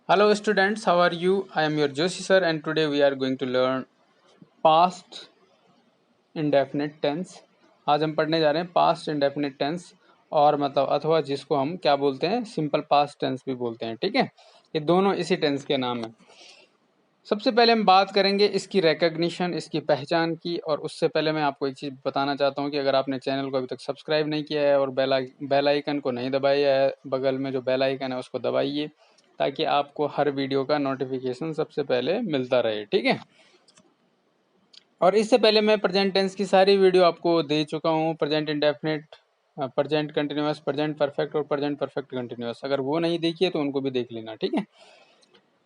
Hello students, how are you? I am your Joshi sir and today we are going to learn past indefinite tense. आज हम पढ़ने जा रहे हैं past indefinite tense और मतलब अथवा जिसको हम क्या बोलते हैं सिंपल past tense भी बोलते हैं, ठीक है। ये दोनों इसी टेंस के नाम है। सबसे पहले हम बात करेंगे इसकी रिकग्निशन, इसकी पहचान की। और उससे पहले मैं आपको एक चीज़ बताना चाहता हूँ कि अगर आपने चैनल को अभी तक सब्सक्राइब नहीं किया है और बेल आइकन को नहीं दबाया है, बगल में जो बेल आइकन है उसको दबाइए ताकि आपको हर वीडियो का नोटिफिकेशन सबसे पहले मिलता रहे, ठीक है। और इससे पहले मैं प्रेजेंट टेंस की सारी वीडियो आपको दे चुका हूँ, present indefinite, present continuous, present perfect और प्रेजेंट परफेक्ट कंटिन्यूअस। अगर वो नहीं देखी है तो उनको भी देख लेना, ठीक है।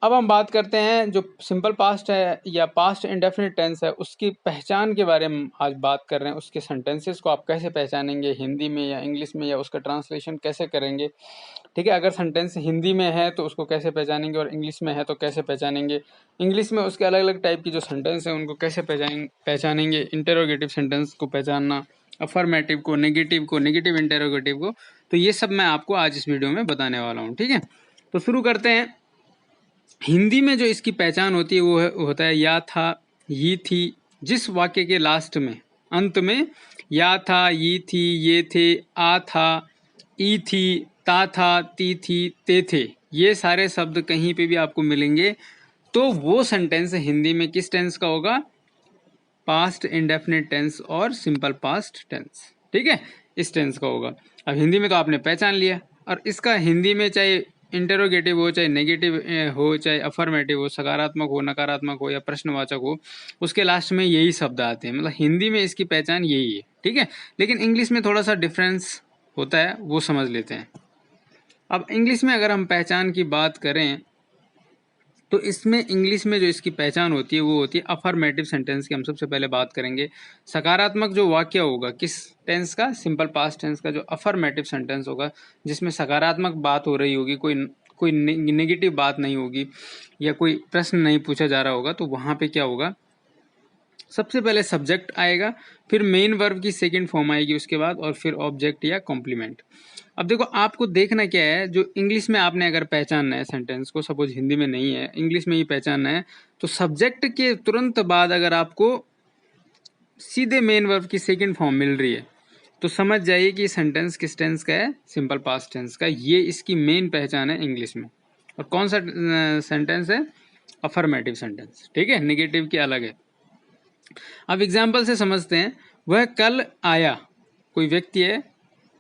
अब हम बात करते हैं जो सिंपल पास्ट है या पास्ट इंडेफिनिट टेंस है उसकी पहचान के बारे में आज बात कर रहे हैं। उसके सेंटेंसेस को आप कैसे पहचानेंगे, हिंदी में या इंग्लिश में, या उसका ट्रांसलेशन कैसे करेंगे, ठीक है। अगर सेंटेंस हिंदी में है तो उसको कैसे पहचानेंगे और इंग्लिश में है तो कैसे पहचानेंगे। इंग्लिश में उसके अलग अलग टाइप की जो सेंटेंस है उनको कैसे पहचानेंगे। इंटेरोगेटिव सेंटेंस को पहचानना, अफर्मेटिव को, नेगेटिव इंटेरोगेटिव को, तो ये सब मैं आपको आज इस वीडियो में बताने वाला हूँ, ठीक है। तो शुरू करते हैं। हिंदी में जो इसकी पहचान होती है वो होता है या था, ये थी। जिस वाक्य के लास्ट में, अंत में या था, ये थी, ये थे, आ था, ई थी, ता था, ती थी, ते थे, ये सारे शब्द कहीं पे भी आपको मिलेंगे तो वो सेंटेंस हिंदी में किस टेंस का होगा? पास्ट इंडेफिनिट टेंस और सिंपल पास्ट टेंस, ठीक है, इस टेंस का होगा। अब हिंदी में तो आपने पहचान लिया, और इसका हिंदी में चाहे इंटेरोगेटिव हो, चाहे नेगेटिव हो, चाहे अफर्मेटिव हो, सकारात्मक हो, नकारात्मक हो या प्रश्नवाचक हो, उसके लास्ट में यही शब्द आते हैं। मतलब हिंदी में इसकी पहचान यही है, ठीक है। लेकिन इंग्लिश में थोड़ा सा डिफरेंस होता है, वो समझ लेते हैं। अब इंग्लिश में अगर हम पहचान की बात करें तो इसमें इंग्लिश में जो इसकी पहचान होती है वो होती है अफर्मेटिव सेंटेंस की। हम सबसे पहले बात करेंगे सकारात्मक जो वाक्य होगा किस टेंस का? सिंपल पास्ट टेंस का। जो अफर्मेटिव सेंटेंस होगा जिसमें सकारात्मक बात हो रही होगी, कोई नेगेटिव बात नहीं होगी या कोई प्रश्न नहीं पूछा जा रहा होगा, तो वहाँ पे क्या होगा? सबसे पहले सब्जेक्ट आएगा, फिर मेन वर्ब की सेकंड फॉर्म आएगी उसके बाद, और फिर ऑब्जेक्ट या कॉम्प्लीमेंट। अब देखो, आपको देखना क्या है, जो इंग्लिश में आपने अगर पहचानना है सेंटेंस को, सपोज हिंदी में नहीं है, इंग्लिश में ही पहचानना है, तो सब्जेक्ट के तुरंत बाद अगर आपको सीधे मेन वर्ब की सेकंड फॉर्म मिल रही है तो समझ जाइए कि सेंटेंस किस टेंस का है? सिंपल पास्ट टेंस का। ये इसकी मेन पहचान है इंग्लिश में। और कौन सा सेंटेंस है? अफर्मेटिव सेंटेंस, ठीक है, नेगेटिव की अलग है। अब एग्जाम्पल से समझते हैं। वह कल आया, कोई व्यक्ति है,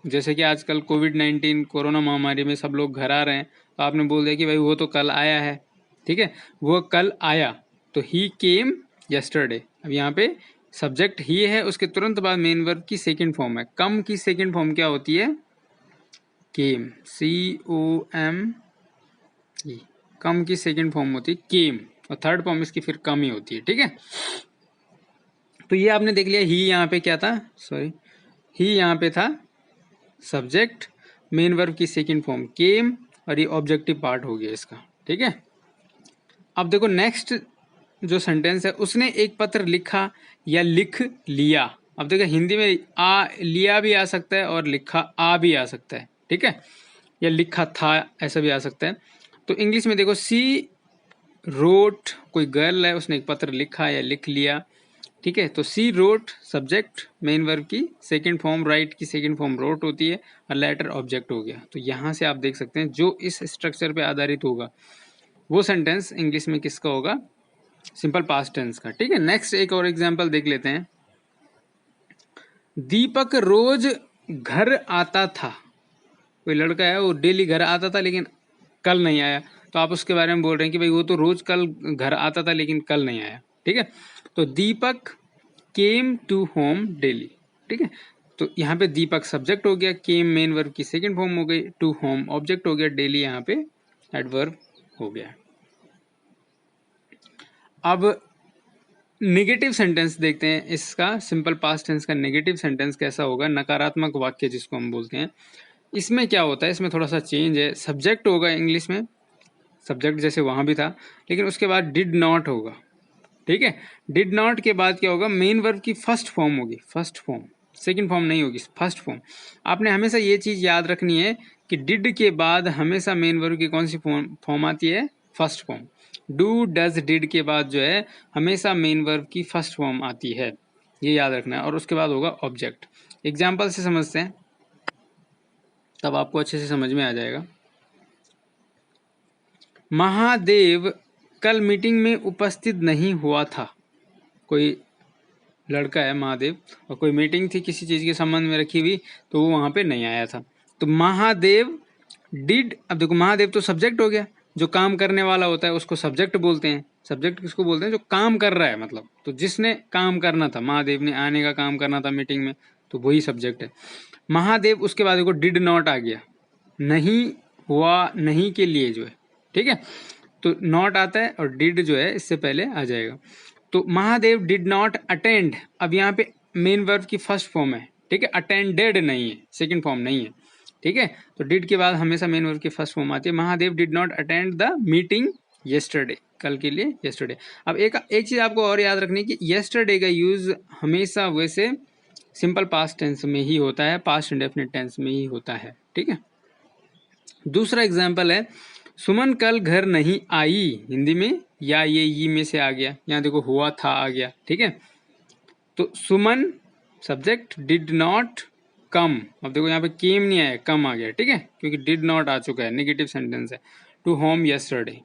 जैसे कि आजकल कोविड-19 कोरोना महामारी में सब लोग घर आ रहे हैं, तो आपने बोल दिया कि भाई वो तो कल आया है, ठीक है, वो कल आया, तो ही केम यस्टरडे। अब यहाँ पे सब्जेक्ट ही है, उसके तुरंत बाद मेन वर्ब की सेकंड फॉर्म है। कम की सेकंड फॉर्म क्या होती है? केम, COM। कम की सेकंड फॉर्म होती है केम, और थर्ड फॉर्म इसकी फिर कम ही होती है, ठीक है। तो ये आपने देख लिया, ही यहाँ पे क्या था? सॉरी, ही यहाँ पे था सब्जेक्ट, मेन वर्ब की सेकंड फॉर्म केम, और ये ऑब्जेक्टिव पार्ट हो गया इसका, ठीक है। अब देखो नेक्स्ट जो सेंटेंस है, उसने एक पत्र लिखा या लिख लिया। अब देखो हिंदी में आ लिया भी आ सकता है और लिखा आ भी आ सकता है, ठीक है, या लिखा था ऐसा भी आ सकता है। तो इंग्लिश में देखो, सी रोट, कोई गर्ल है, उसने एक पत्र लिखा या लिख लिया, ठीक है। तो सी रोट सब्जेक्ट, मेन वर्ब की सेकंड फॉर्म, राइट की सेकंड फॉर्म रोट होती है, और लेटर ऑब्जेक्ट हो गया। तो यहाँ से आप देख सकते हैं जो इस स्ट्रक्चर पे आधारित होगा वो सेंटेंस इंग्लिश में किसका होगा? सिंपल पास्ट टेंस का, ठीक है। नेक्स्ट एक और एग्जांपल देख लेते हैं। दीपक रोज घर आता था, कोई लड़का है वो डेली घर आता था लेकिन कल नहीं आया, तो आप उसके बारे में बोल रहे हैं कि भाई वो तो रोज कल घर आता था लेकिन कल नहीं आया, ठीक है। तो दीपक केम टू होम डेली, ठीक है। तो यहाँ पे दीपक सब्जेक्ट हो गया, केम मेन वर्ब की सेकंड फॉर्म हो गई, टू होम ऑब्जेक्ट हो गया, डेली यहाँ पे एडवर्ब हो गया। अब नेगेटिव सेंटेंस देखते हैं इसका। सिंपल पास्ट टेंस का नेगेटिव सेंटेंस कैसा होगा? नकारात्मक वाक्य जिसको हम बोलते हैं। इसमें क्या होता है, इसमें थोड़ा सा चेंज है। सब्जेक्ट होगा इंग्लिश में, सब्जेक्ट जैसे वहां भी था, लेकिन उसके बाद डिड नॉट होगा, ठीक है। डिड नॉट के बाद क्या होगा? मेन वर्ब की फर्स्ट फॉर्म होगी, फर्स्ट फॉर्म, सेकंड फॉर्म नहीं होगी, फर्स्ट फॉर्म। आपने हमेशा ये चीज याद रखनी है कि डिड के बाद हमेशा मेन वर्ब की कौन सी फॉर्म आती है? First form. Do does did के बाद जो है हमेशा मेन वर्ब की फर्स्ट फॉर्म आती है, ये याद रखना है, और उसके बाद होगा ऑब्जेक्ट। एग्जाम्पल से समझते हैं, तब आपको अच्छे से समझ में आ जाएगा। महादेव कल मीटिंग में उपस्थित नहीं हुआ था। कोई लड़का है महादेव, और कोई मीटिंग थी किसी चीज़ के संबंध में रखी हुई, तो वो वहाँ पे नहीं आया था। तो महादेव डिड, अब देखो महादेव तो सब्जेक्ट हो गया, जो काम करने वाला होता है उसको सब्जेक्ट बोलते हैं। सब्जेक्ट किसको बोलते हैं? जो काम कर रहा है, मतलब तो जिसने काम करना था, महादेव ने आने का काम करना था मीटिंग में, तो वही सब्जेक्ट है। महादेव, उसके बाद देखो डिड नॉट आ गया, नहीं हुआ, नहीं के लिए जो है, ठीक है, तो नॉट आता है और डिड जो है इससे पहले आ जाएगा। तो महादेव डिड नॉट अटेंड, अब यहाँ पे मेन वर्ब की फर्स्ट फॉर्म है, ठीक है, अटेंडेड नहीं है, सेकंड फॉर्म नहीं है, ठीक है। तो डिड के बाद हमेशा मेन वर्ब की फर्स्ट फॉर्म आती है। Mahadev did not attend the meeting yesterday, कल के लिए येस्टरडे। अब एक चीज आपको और याद रखनी है कि येस्टरडे का यूज हमेशा वैसे सिंपल पास्ट टेंस में ही होता है, पास्ट इंडेफिनिट टेंस में ही होता है, ठीक है। दूसरा एग्जाम्पल है, सुमन कल घर नहीं आई, हिंदी में या ये में से आ गया, यहाँ देखो हुआ था आ गया, ठीक है। तो सुमन सब्जेक्ट, डिड नॉट कम, अब देखो यहाँ पे केम नहीं आया, कम आ गया, ठीक है, क्योंकि डिड नॉट आ चुका है, नेगेटिव सेंटेंस है। To home yesterday.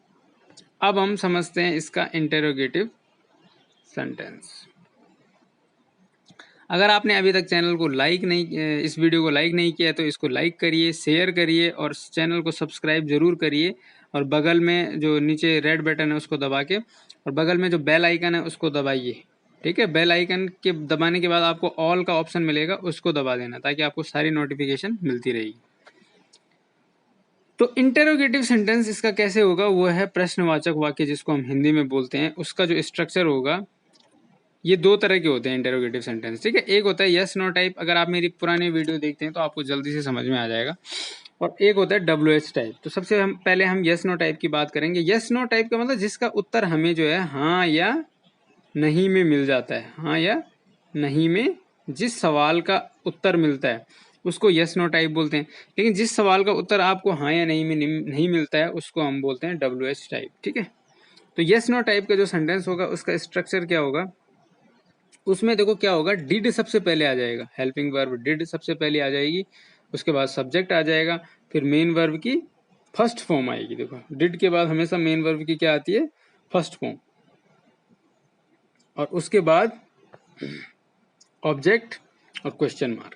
अब हम समझते हैं इसका इंटेरोगेटिव सेंटेंस। अगर आपने अभी तक चैनल को लाइक नहीं, इस वीडियो को लाइक नहीं किया है तो इसको लाइक करिए, शेयर करिए और चैनल को सब्सक्राइब जरूर करिए, और बगल में जो नीचे रेड बटन है उसको दबा के, और बगल में जो बेल आइकन है उसको दबाइए, ठीक है। बेल आइकन के दबाने के बाद आपको ऑल का ऑप्शन मिलेगा, उसको दबा देना, ताकि आपको सारी नोटिफिकेशन मिलती रहेगी। तो इंटेरोगेटिव सेंटेंस इसका कैसे होगा, वो है प्रश्नवाचक वाक्य, जिसको हम हिंदी में बोलते हैं। उसका जो स्ट्रक्चर होगा, ये दो तरह के होते हैं इंटेरोगेटिव सेंटेंस, ठीक है। एक होता है यस नो टाइप, अगर आप मेरी पुरानी वीडियो देखते हैं तो आपको जल्दी से समझ में आ जाएगा, और एक होता है WH टाइप। तो सबसे पहले हम यस नो टाइप की बात करेंगे। यस नो टाइप का मतलब जिसका उत्तर हमें जो है हाँ या नहीं में मिल जाता है, हाँ या नहीं में जिस सवाल का उत्तर मिलता है उसको यस नो टाइप बोलते हैं। लेकिन जिस सवाल का उत्तर आपको हाँ या नहीं में नहीं मिलता है उसको हम बोलते हैं WH टाइप, ठीक है। तो यस नो टाइप का जो सेंटेंस होगा उसका स्ट्रक्चर क्या होगा, उसमें देखो क्या होगा, डिड सबसे पहले आ जाएगा, हेल्पिंग वर्ब डिड सबसे पहले आ जाएगी, उसके बाद सब्जेक्ट आ जाएगा, फिर मेन वर्ब की फर्स्ट फॉर्म आएगी। देखो डिड के बाद हमेशा मेन वर्ब की क्या आती है, फर्स्ट फॉर्म, और उसके बाद ऑब्जेक्ट और क्वेश्चन मार्क,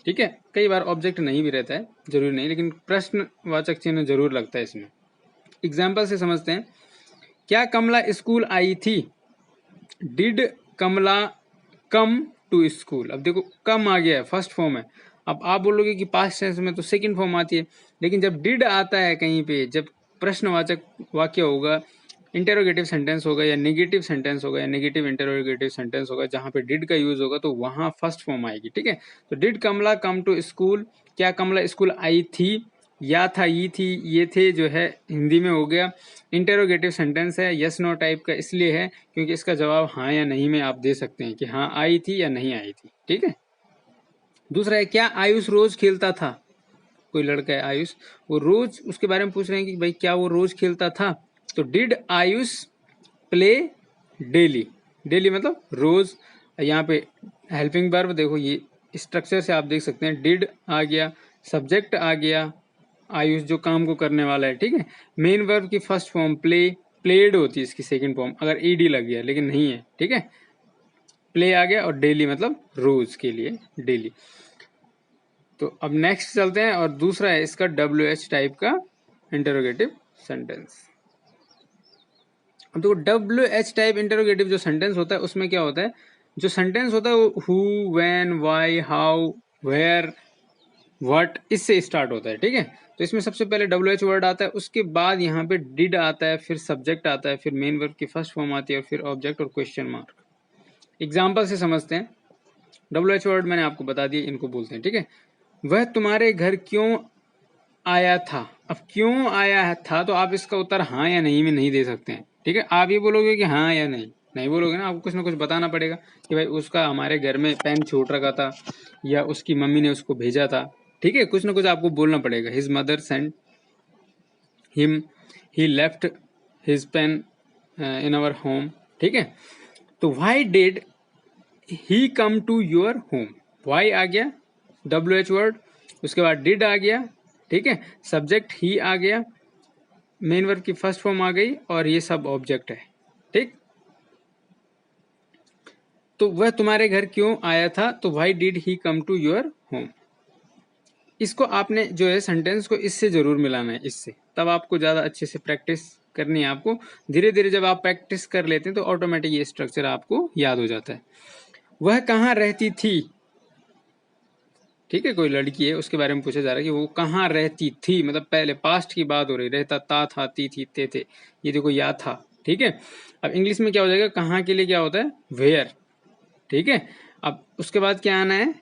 ठीक है। कई बार ऑब्जेक्ट नहीं भी रहता है, जरूरी नहीं, लेकिन प्रश्नवाचक चिन्ह जरूर लगता है इसमें। एग्जाम्पल से समझते हैं, क्या कमला स्कूल आई थी, did Kamala come to school. अब देखो कम आ गया है, फर्स्ट फॉर्म है। अब आप बोलोगे कि पास्ट टेंस में तो सेकंड फॉर्म आती है, लेकिन जब डिड आता है कहीं पे, जब प्रश्नवाचक वाक्य होगा, इंटेरोगेटिव सेंटेंस होगा या नेगेटिव सेंटेंस होगा या नेगेटिव इंटेरोगेटिव सेंटेंस होगा, जहां पे डिड का यूज होगा तो वहां फर्स्ट फॉर्म आएगी, ठीक है। तो did Kamala come to school, क्या कमला स्कूल आई थी, या था, ये थी, ये थे जो है हिंदी में हो गया। इंटेरोगेटिव सेंटेंस है, यस नो टाइप का इसलिए है क्योंकि इसका जवाब हाँ या नहीं में आप दे सकते हैं कि हाँ आई थी या नहीं आई थी, ठीक है। दूसरा है, क्या आयुष रोज खेलता था, कोई लड़का है आयुष, वो रोज, उसके बारे में पूछ रहे हैं कि भाई क्या वो रोज खेलता था, तो did Ayush play daily, daily मतलब रोज। यहाँ पे हेल्पिंग वर्ब देखो, ये स्ट्रक्चर से आप देख सकते हैं, डिड आ गया, सब्जेक्ट आ गया, आयुष जो काम को करने वाला है, ठीक है। मेन वर्ब की फर्स्ट फॉर्म प्ले, प्लेड होती है इसकी सेकंड फॉर्म, अगर ईडी लग गया, लेकिन नहीं है, ठीक है। प्ले आ गया, और डेली मतलब रोज के लिए, डेली। तो अब नेक्स्ट चलते हैं, और दूसरा है इसका WH टाइप का इंटरोगेटिव सेंटेंस। अब देखो WH टाइप इंटरोगेटिव जो सेंटेंस होता है उसमें क्या होता है, जो सेंटेंस होता है वो who, when, why, how, where, what, इससे स्टार्ट होता है, ठीक है। तो इसमें सबसे पहले WH वर्ड आता है, उसके बाद यहाँ पे डिड आता है, फिर सब्जेक्ट आता है, फिर मेन वर्ब की फर्स्ट फॉर्म आती है, और फिर ऑब्जेक्ट और क्वेश्चन मार्क। एग्जाम्पल से समझते हैं। WH वर्ड मैंने आपको बता दिया, इनको बोलते हैं, ठीक है। वह तुम्हारे घर क्यों आया था, अब क्यों आया था, तो आप इसका उत्तर हाँ या नहीं में नहीं दे सकते हैं, ठीक है। आप ये बोलोगे कि हाँ या नहीं, नहीं बोलोगे ना, आपको कुछ ना कुछ बताना पड़ेगा कि भाई उसका हमारे घर में पेन छूट रखा था, या उसकी मम्मी ने उसको भेजा था, ठीक है। कुछ ना कुछ आपको बोलना पड़ेगा। His mother sent him, he left his pen in our home, ठीक है। तो why did he come to your home, why आ गया WH वर्ड, उसके बाद डिड आ गया, ठीक है, सब्जेक्ट ही आ गया, मेन वर्ब की फर्स्ट फॉर्म आ गई और ये सब ऑब्जेक्ट है, ठीक। तो वह तुम्हारे घर क्यों आया था, तो why did he come to your home. इसको आपने जो है सेंटेंस को इससे जरूर मिलाना है, इससे, तब आपको ज़्यादा अच्छे से प्रैक्टिस करनी है आपको। धीरे धीरे जब आप प्रैक्टिस कर लेते हैं तो ऑटोमेटिक ये स्ट्रक्चर आपको याद हो जाता है। वह कहाँ रहती थी, ठीक है, कोई लड़की है उसके बारे में पूछा जा रहा है कि वो कहाँ रहती थी, मतलब पहले पास्ट की बात हो रही, रहता था ती थी ते थे, ये देखो या था, ठीक है। अब इंग्लिश में क्या हो जाएगा, कहाँ के लिए क्या होता है वेयर, ठीक है। अब उसके बाद क्या आना है,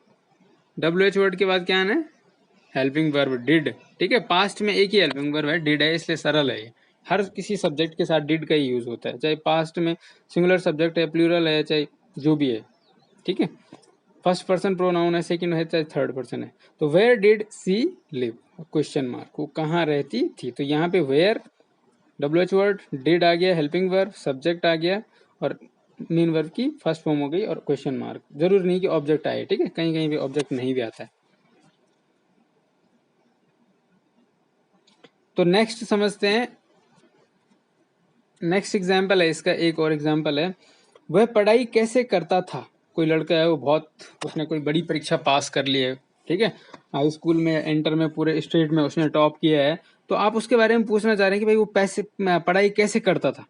WH वर्ड के बाद क्या आना है हेल्पिंग वर्ब डिड, ठीक है। पास्ट में एक ही हेल्पिंग वर्ब है डिड है, इसलिए सरल है ये, हर किसी सब्जेक्ट के साथ डिड का ही यूज होता है, चाहे पास्ट में सिंगुलर सब्जेक्ट है, प्लूरल है, चाहे जो भी है, ठीक है। फर्स्ट पर्सन प्रोनाउन है, सेकंड है, चाहे थर्ड पर्सन है। तो where did she live, question mark, वो कहाँ रहती थी। तो यहाँ पे वेयर WH वर्ड, डिड आ गया, हेल्पिंग वर्ब, सब्जेक्ट आ गया और मेन वर्ब की फर्स्ट फॉर्म हो गई और क्वेश्चन मार्क। जरूर नहीं कि ऑब्जेक्ट आए, ठीक है, कहीं कहीं भी ऑब्जेक्ट नहीं भी आता है। तो नेक्स्ट समझते हैं, नेक्स्ट एग्जाम्पल है इसका, एक और एग्जाम्पल है, वह पढ़ाई कैसे करता था। कोई लड़का है वो बहुत, उसने कोई बड़ी परीक्षा पास कर ली है, ठीक है, हाई स्कूल में, इंटर में, पूरे स्टेट में उसने टॉप किया है, तो आप उसके बारे में पूछना चाह रहे हैं कि भाई वो पैसे पढ़ाई कैसे करता था।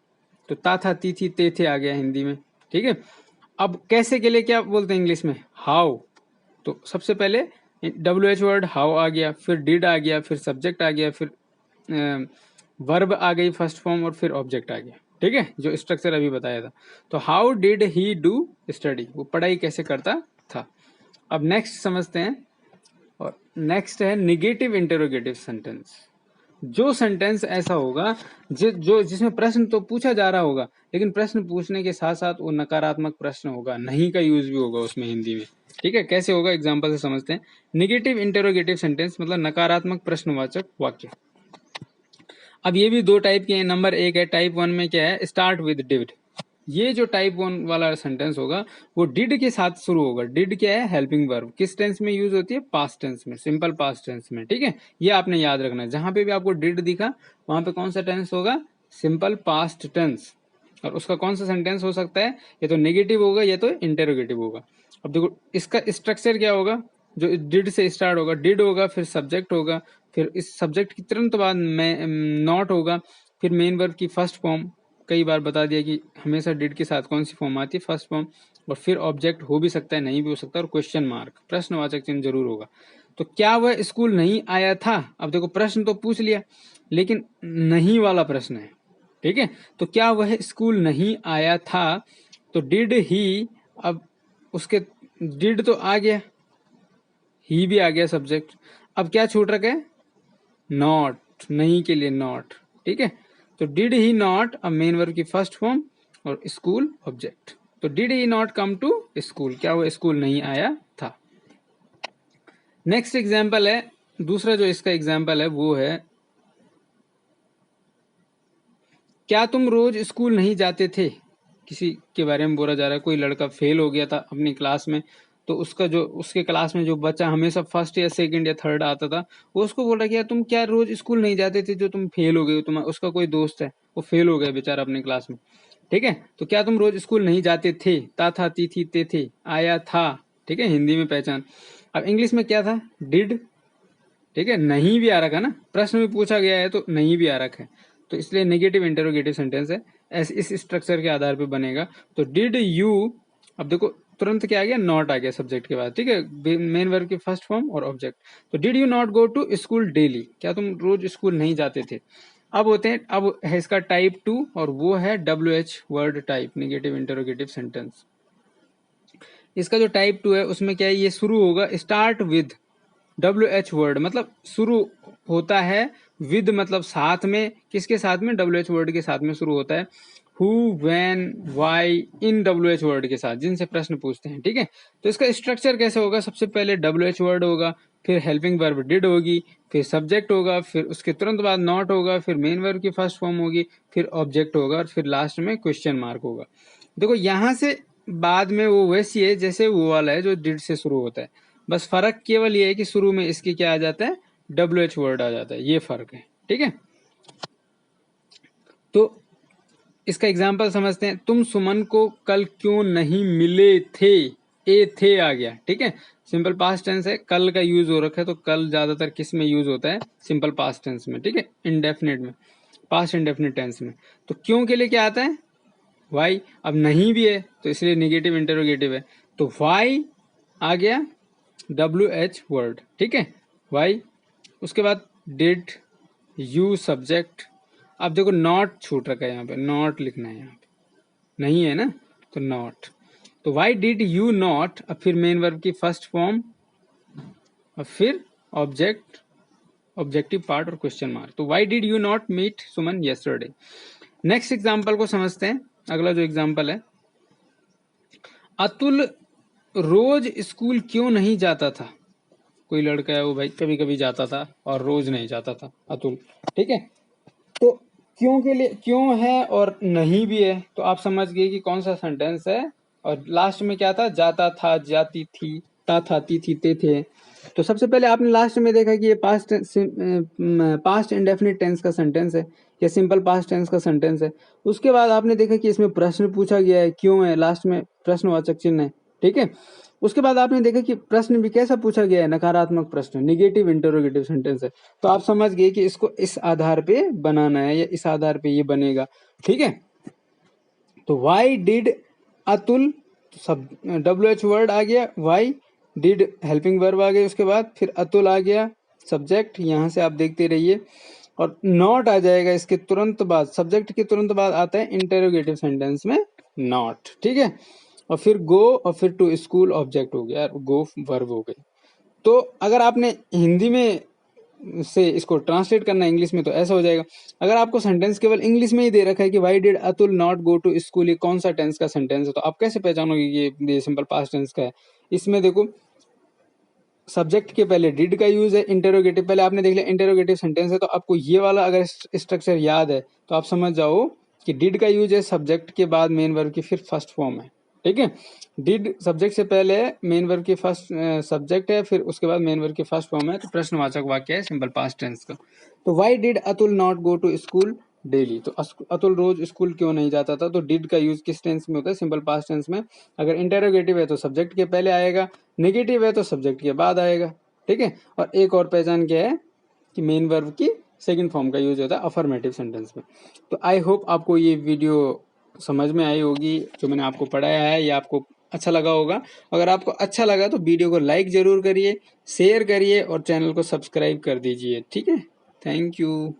तो ता था ती थी ते थे आ गया हिंदी में, ठीक है। अब कैसे के लिए क्या बोलते हैं इंग्लिश में, हाउ। तो सबसे पहले WH वर्ड हाउ आ गया, फिर डिड आ गया, फिर सब्जेक्ट आ गया, फिर वर्ब आ गई फर्स्ट फॉर्म और फिर ऑब्जेक्ट आ गया, ठीक है, जो स्ट्रक्चर अभी बताया था। तो how did he do study, वो पढ़ाई कैसे करता था। अब नेक्स्ट समझते हैं, और नेक्स्ट है निगेटिव इंटेरोगेटिव सेंटेंस। जो सेंटेंस ऐसा होगा जो जिसमें प्रश्न तो पूछा जा रहा होगा, लेकिन प्रश्न पूछने के साथ साथ वो नकारात्मक प्रश्न होगा, नहीं का यूज भी होगा उसमें हिंदी में, ठीक है। कैसे होगा एग्जाम्पल से समझते हैं। निगेटिव इंटेरोगेटिव सेंटेंस मतलब नकारात्मक प्रश्नवाचक वाक्य। अब ये भी दो टाइप के हैं। नंबर एक है टाइप 1 में क्या है, स्टार्ट विद डिड। ये जो टाइप 1 वाला सेंटेंस होगा वो डिड के साथ शुरू होगा। डिड क्या है, हेल्पिंग वर्ब, किस टेंस में यूज होती है, पास्ट टेंस में, सिंपल पास्ट टेंस में, ठीक है। ये आपने याद रखना है, जहां पे भी आपको डिड दिखा वहां पे कौन सा टेंस होगा, सिंपल पास्ट टेंस। और उसका कौन सा सेंटेंस हो सकता है, ये तो नेगेटिव होगा, ये तो इंटेरोगेटिव होगा। अब देखो इसका स्ट्रक्चर क्या होगा, जो डिड से स्टार्ट होगा, डिड होगा, फिर सब्जेक्ट होगा, फिर इस सब्जेक्ट की तुरंत बाद में नॉट होगा, फिर मेन वर्ब की फर्स्ट फॉर्म, कई बार बता दिया कि हमेशा डिड के साथ कौन सी फॉर्म आती है, फर्स्ट फॉर्म, और फिर ऑब्जेक्ट हो भी सकता है, नहीं भी हो सकता, और क्वेश्चन मार्क, प्रश्नवाचक चिन्ह जरूर होगा। तो क्या वह स्कूल नहीं आया था, अब देखो प्रश्न तो पूछ लिया लेकिन नहीं वाला प्रश्न है, ठीक है। तो क्या वह स्कूल नहीं आया था, तो डिड ही, अब उसके डिड तो आ गया, ही भी आ गया सब्जेक्ट, अब क्या छूट रखा है, नॉट, नहीं के लिए नॉट, ठीक है। तो डिड ही नॉट, अब मेन वर्ब की फर्स्ट फॉर्म और स्कूल ऑब्जेक्ट। तो did he not come to school, क्या वो स्कूल नहीं आया था। नेक्स्ट एग्जाम्पल है, दूसरा जो इसका एग्जाम्पल है वो है, क्या तुम रोज स्कूल नहीं जाते थे। किसी के बारे में बोला जा रहा है, कोई लड़का फेल हो गया था अपनी क्लास में, तो उसका जो उसके क्लास में जो बच्चा हमेशा फर्स्ट या सेकंड या थर्ड आता था, वो उसको बोल रहा कि यार तुम क्या रोज स्कूल नहीं जाते थे, जो तुम फेल हो गए हो। तुम, उसका कोई दोस्त है वो फेल हो गया बेचारा अपनी क्लास में, ठीक है। तो क्या तुम रोज स्कूल नहीं जाते थे, ता था ती थी ते थे, आया था, ठीक है, हिंदी में पहचान। अब इंग्लिश में क्या था, डिड, ठीक है, नहीं भी आ रखा ना, प्रश्न में पूछा गया है तो नहीं भी आ रखा है, तो इसलिए नेगेटिव इंटेरोगेटिव सेंटेंस है, ऐसे इस स्ट्रक्चर के आधार पे बनेगा। तो डिड यू, अब देखो तुरंत क्या आ गया, नॉट आ गया सब्जेक्ट के बाद, ठीक है, मेन वर्ब की फर्स्ट फॉर्म और ऑब्जेक्ट। तो did you not go to school daily, क्या तुम रोज स्कूल नहीं जाते थे। अब होते हैं, अब है इसका टाइप 2 और वो है WH word type, negative interrogative sentence. इसका जो टाइप 2 है उसमें क्या है, ये शुरू होगा स्टार्ट विद WH वर्ड, मतलब शुरू होता है, विद मतलब साथ में, किसके साथ में, WH वर्ड के साथ में शुरू होता है, who, when, why, in WH word के साथ, जिनसे प्रश्न पूछते हैं, ठीक है। तो इसका स्ट्रक्चर कैसे होगा, सबसे पहले WH वर्ड होगा, फिर हेल्पिंग वर्ब डिड होगी, फिर सब्जेक्ट होगा, फिर उसके तुरंत बाद नॉट होगा, फिर मेन वर्ब की फर्स्ट फॉर्म होगी, फिर ऑब्जेक्ट होगा और फिर लास्ट में क्वेश्चन मार्क होगा। देखो यहाँ से बाद में वो वैसी है जैसे वो वाला है जो डिड से शुरू होता है, बस फर्क केवल ये है कि शुरू में इसके क्या आ जाता है, WH वर्ड आ जाता है, ये फर्क है। ठीक है, तो इसका एग्जाम्पल समझते हैं। तुम सुमन को कल क्यों नहीं मिले थे, ए थे आ गया। ठीक है, सिंपल पास्ट टेंस है, कल का यूज हो रखा है, तो कल ज्यादातर किस में यूज होता है, सिंपल पास्ट टेंस में। ठीक है, इंडेफिनिट में, पास्ट इंडेफिनिट टेंस में। तो क्यों के लिए क्या आता है, वाई। अब नहीं भी है तो इसलिए निगेटिव इंटरोगेटिव है, तो वाई आ गया WH वर्ड। ठीक है, वाई। उसके बाद डिड, यू सब्जेक्ट। अब देखो नॉट छूट रखा है, यहाँ पे नॉट लिखना है, यहाँ पे नहीं है ना, तो नॉट। तो वाई डिड यू नॉट, अब फिर मेन वर्ब की फर्स्ट फॉर्म, और फिर ऑब्जेक्ट, ऑब्जेक्टिव पार्ट और क्वेश्चन मार्क। तो why did you not meet Suman yesterday. Next example को समझते हैं। अगला जो एग्जाम्पल है, अतुल रोज स्कूल क्यों नहीं जाता था। कोई लड़का है वो भाई कभी कभी जाता था और रोज नहीं जाता था, अतुल। ठीक है, तो क्यों के लिए, क्यों है और नहीं भी है, तो आप समझ गए कि कौन सा सेंटेंस है। और लास्ट में क्या था, जाता था, जाती थी, ता था, ती थी, ते थे। तो सबसे पहले आपने लास्ट में देखा कि ये पास्ट इंडेफिनिट टेंस का सेंटेंस है या सिंपल पास्ट टेंस का सेंटेंस है। उसके बाद आपने देखा कि इसमें प्रश्न पूछा गया है, क्यों है, लास्ट में प्रश्नवाचक चिन्ह है। ठीक है, उसके बाद आपने देखा कि प्रश्न भी कैसा पूछा गया है, नकारात्मक प्रश्न, निगेटिव इंटरोगेटिव सेंटेंस है। तो आप समझ गए कि इसको इस आधार पे बनाना है या इस आधार पे ये बनेगा। ठीक है, तो वाई डिड अतुल, सब WH वर्ड आ गया, वाई डिड हेल्पिंग वर्ब आ गया, उसके बाद फिर अतुल आ गया सब्जेक्ट, यहां से आप देखते रहिए। और नॉट आ जाएगा इसके तुरंत बाद, सब्जेक्ट के तुरंत बाद आता है इंटरोगेटिव सेंटेंस में नॉट। ठीक है, और फिर गो, और फिर टू स्कूल ऑब्जेक्ट हो गया, गो वर्ब हो गई। तो अगर आपने हिंदी में से इसको ट्रांसलेट करना है इंग्लिश में तो ऐसा हो जाएगा। अगर आपको सेंटेंस केवल इंग्लिश में ही दे रखा है कि why did Atul not go to school, ये कौन सा टेंस का सेंटेंस है, तो आप कैसे पहचानोगे ये सिंपल पास्ट टेंस का है। इसमें देखो सब्जेक्ट के पहले डिड का यूज है, इंटरोगेटिव पहले आपने देख लिया इंटरोगेटिव सेंटेंस है, तो आपको ये वाला अगर स्ट्रक्चर याद है तो आप समझ जाओ कि डिड का यूज है सब्जेक्ट के बाद मेन वर्ब की फिर फर्स्ट फॉर्म है। ठीक है, डिड सब्जेक्ट से पहले मेन वर्ब की फर्स्ट सब्जेक्ट है, फिर उसके बाद मेन वर्ब की फर्स्ट फॉर्म है, तो प्रश्नवाचक वाक्य है सिंपल पास्ट टेंस का। तो why did Atul not go to school daily, तो अतुल रोज स्कूल क्यों नहीं जाता था, तो डिड का यूज किस टेंस में होता है, सिंपल पास्ट टेंस में। अगर इंटरोगेटिव है तो सब्जेक्ट के पहले आएगा, नेगेटिव है तो सब्जेक्ट के बाद आएगा। ठीक है, और एक और पहचान क्या है कि मेन वर्ब की सेकंड फॉर्म का यूज होता है अफर्मेटिव सेंटेंस में। तो आई होप आपको ये वीडियो समझ में आई होगी, जो मैंने आपको पढ़ाया है या आपको अच्छा लगा होगा। अगर आपको अच्छा लगा तो वीडियो को लाइक जरूर करिए, शेयर करिए और चैनल को सब्सक्राइब कर दीजिए। ठीक है, थैंक यू।